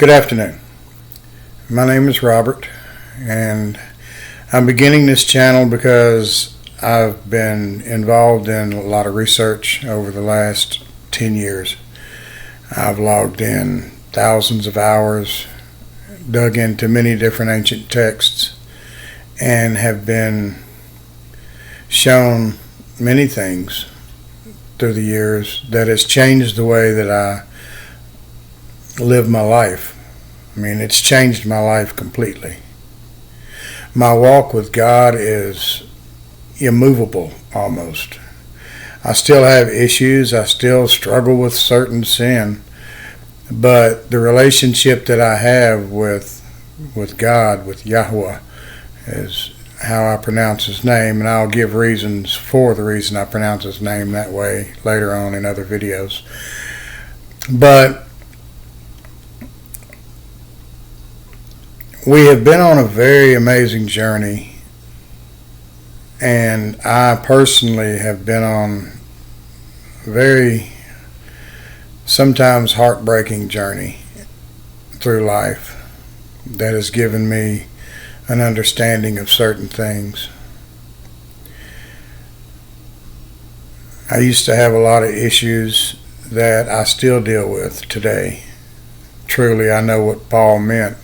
Good afternoon. My name is Robert, and I'm beginning this channel because I've been involved in a lot of research over the last 10 years. I've logged in thousands of hours, dug into many different ancient texts, and have been shown many things through the years that has changed the way that I live my life. I mean, it's changed my life completely. My walk with God is immovable almost. I still have issues. I still struggle with certain sin. But the relationship that I have with God, with Yahweh, is how I pronounce his name. And I'll give reasons for the reason I pronounce his name that way later on in other videos. But we have been on a very amazing journey, and I personally have been on a very, sometimes heartbreaking journey through life that has given me an understanding of certain things. I used to have a lot of issues that I still deal with today. Truly, I know what Paul meant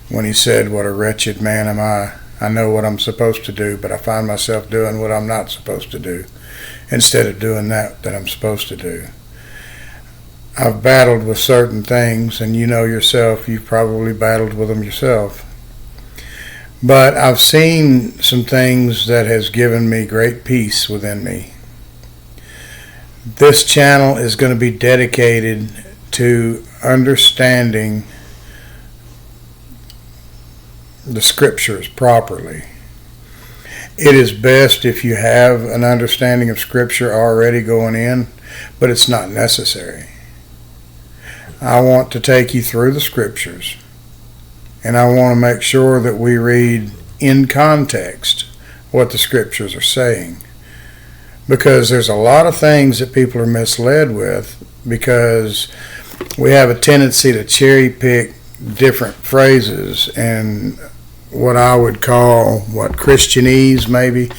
when he said, "What a wretched man am I. I know what I'm supposed to do, but I find myself doing what I'm not supposed to do instead of doing that I'm supposed to do." I've battled with certain things, and you know yourself, you've probably battled with them yourself. But I've seen some things that has given me great peace within me. This channel is going to be dedicated to understanding the scriptures properly. It is best if you have an understanding of scripture already going in, but it's not necessary. I want to take you through the scriptures, and I want to make sure that we read in context what the scriptures are saying, because there's a lot of things that people are misled with, because we have a tendency to cherry pick different phrases and what I would call Christianese maybe,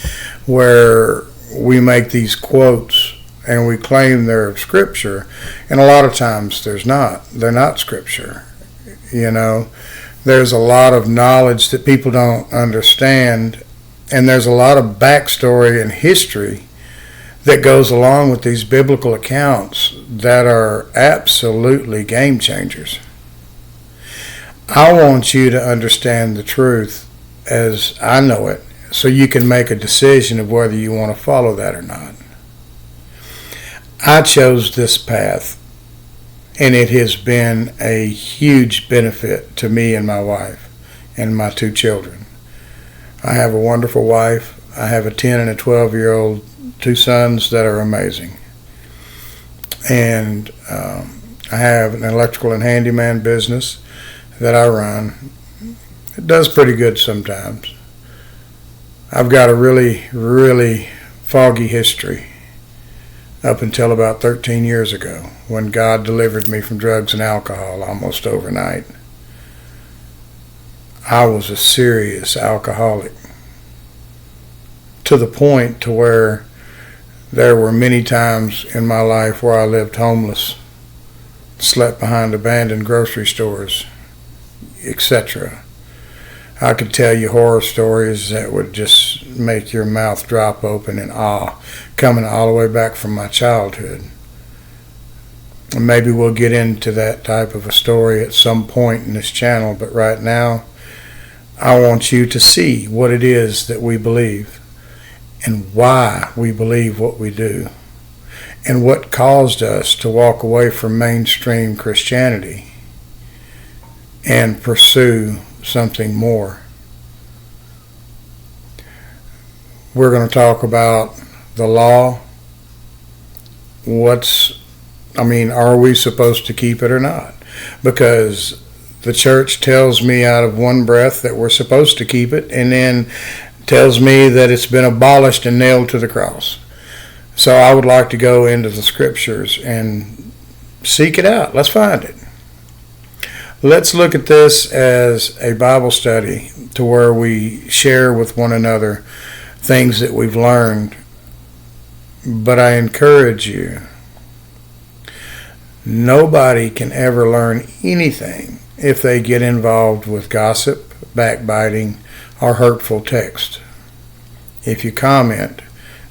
where we make these quotes and we claim they're scripture, and a lot of times they're not scripture. You know, there's a lot of knowledge that people don't understand, and there's a lot of backstory and history that goes along with these biblical accounts that are absolutely game changers. I want you to understand the truth as I know it, so you can make a decision of whether you want to follow that or not. I chose this path, and it has been a huge benefit to me and my wife and my two children. I have a wonderful wife. I have a 10 and a 12-year-old, two sons that are amazing. And I have an electrical and handyman business that I run. It does pretty good sometimes. I've got a really, really foggy history up until about 13 years ago, when God delivered me from drugs and alcohol almost overnight. I was a serious alcoholic, to the point to where there were many times in my life where I lived homeless, slept behind abandoned grocery stores, etc. I could tell you horror stories that would just make your mouth drop open in awe, coming all the way back from my childhood. And maybe we'll get into that type of a story at some point in this channel, but right now I want you to see what it is that we believe and why we believe what we do, and what caused us to walk away from mainstream Christianity and pursue something more. We're going to talk about the law. Are we supposed to keep it or not? Because the church tells me out of one breath that we're supposed to keep it, and then tells me that it's been abolished and nailed to the cross. So I would like to go into the scriptures and seek it out. Let's find it. Let's look at this as a Bible study to where we share with one another things that we've learned. But I encourage you, nobody can ever learn anything if they get involved with gossip, backbiting, or hurtful text. If you comment,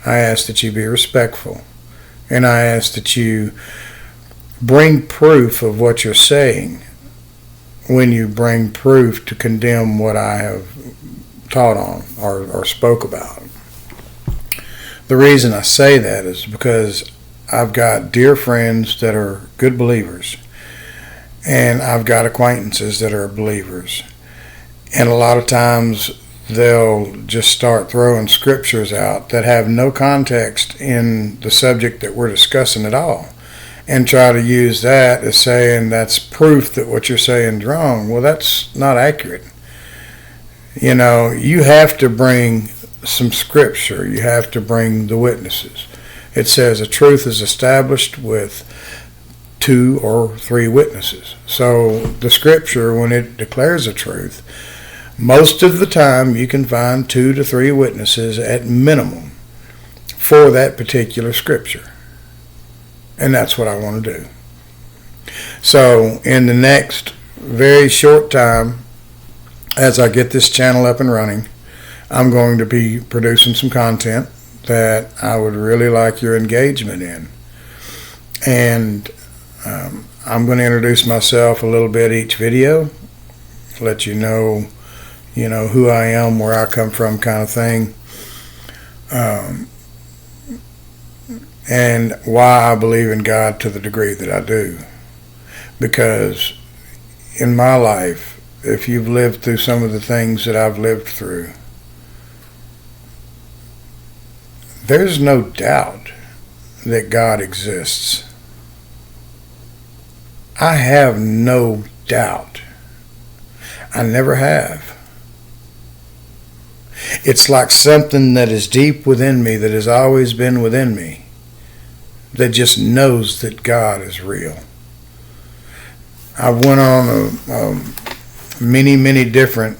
I ask that you be respectful, and I ask that you bring proof of what you're saying when you bring proof to condemn what I have taught on or spoke about. The reason I say that is because I've got dear friends that are good believers, and I've got acquaintances that are believers. And a lot of times they'll just start throwing scriptures out that have no context in the subject that we're discussing at all, and try to use that as saying that's proof that what you're saying is wrong. Well, that's not accurate. You know, you have to bring some scripture. You have to bring the witnesses. It says a truth is established with 2 or 3 witnesses. So the scripture, when it declares a truth, most of the time you can find 2 to 3 witnesses at minimum for that particular scripture. And that's what I want to do. So in the next very short time, as I get this channel up and running, I'm going to be producing some content that I would really like your engagement in. And I'm going to introduce myself a little bit each video, let you know who I am, where I come from, kind of thing, and why I believe in God to the degree that I do. Because in my life, if you've lived through some of the things that I've lived through, there's no doubt that God exists. I have no doubt. I never have. It's like something that is deep within me, that has always been within me, that just knows that God is real. I went on many different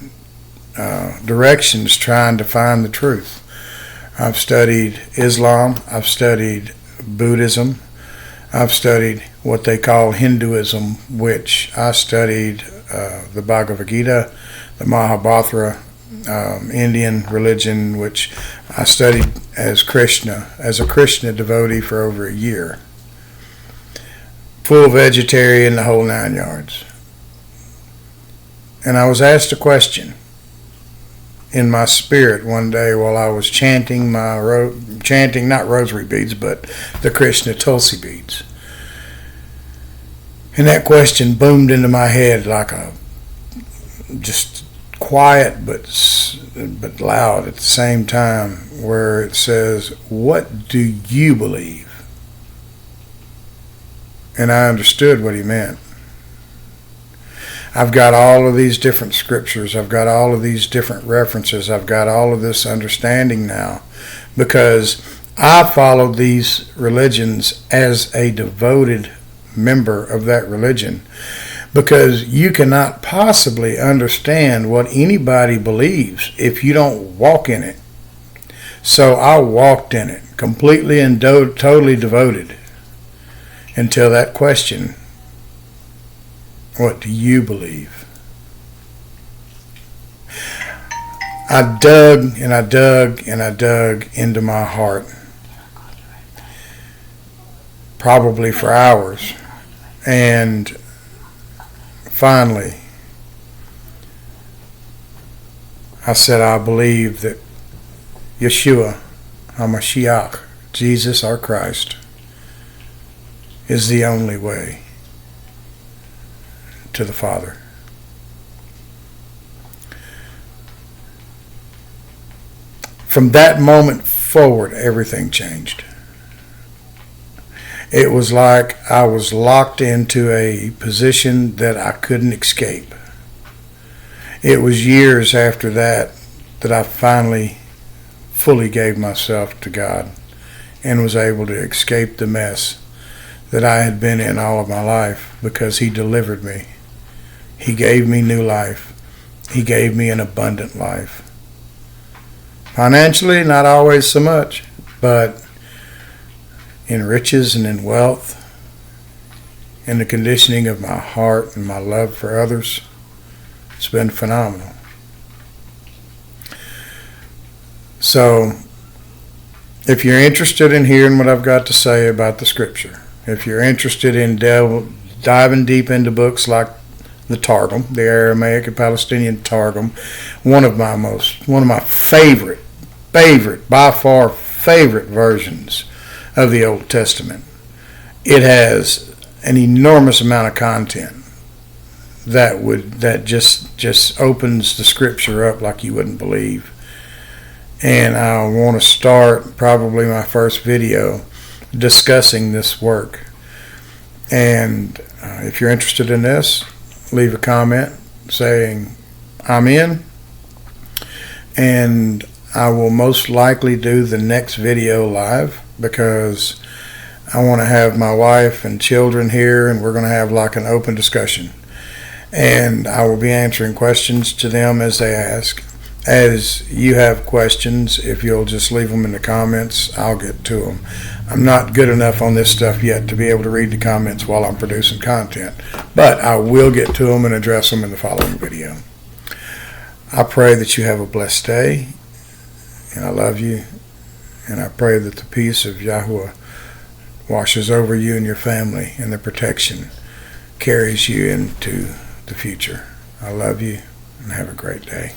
directions trying to find the truth. I've studied Islam, I've studied Buddhism, I've studied what they call Hinduism, which I studied the Bhagavad Gita, the Mahabharata, Indian religion, which I studied as a Krishna devotee for over a year. Full vegetarian, the whole 9 yards. And I was asked a question in my spirit one day while I was chanting not rosary beads, but the Krishna Tulsi beads. And that question boomed into my head like a just quiet but loud at the same time, where it says, "What do you believe?" And I understood what he meant. I've got all of these different scriptures. I've got all of these different references. I've got all of this understanding now because I followed these religions as a devoted member of that religion, because you cannot possibly understand what anybody believes if you don't walk in it. So I walked in it completely and totally devoted until that question, what do you believe? I dug and I dug and I dug into my heart, probably for hours, and finally I said, I believe that Yeshua HaMashiach, Jesus our Christ, is the only way to the Father. From that moment forward, everything changed. It was like I was locked into a position that I couldn't escape. It was years after that I finally fully gave myself to God and was able to escape the mess that I had been in all of my life, because He delivered me He gave me new life. He gave me an abundant life. Financially, not always so much, but in riches and in wealth, in the conditioning of my heart and my love for others, it's been phenomenal. So, if you're interested in hearing what I've got to say about the scripture, if you're interested in diving deep into books like the Targum, the Aramaic and Palestinian Targum, one of my favorite, by far favorite versions of the Old Testament. It has an enormous amount of content that just opens the scripture up like you wouldn't believe. And I want to start probably my first video discussing this work. And if you're interested in this, leave a comment saying I'm in, and I will most likely do the next video live because I want to have my wife and children here, and we're going to have like an open discussion, and I will be answering questions to them as they ask. As you have questions, if you'll just leave them in the comments, I'll get to them. I'm not good enough on this stuff yet to be able to read the comments while I'm producing content, but I will get to them and address them in the following video. I pray that you have a blessed day, and I love you, and I pray that the peace of Yahweh washes over you and your family, and the protection carries you into the future. I love you, and have a great day.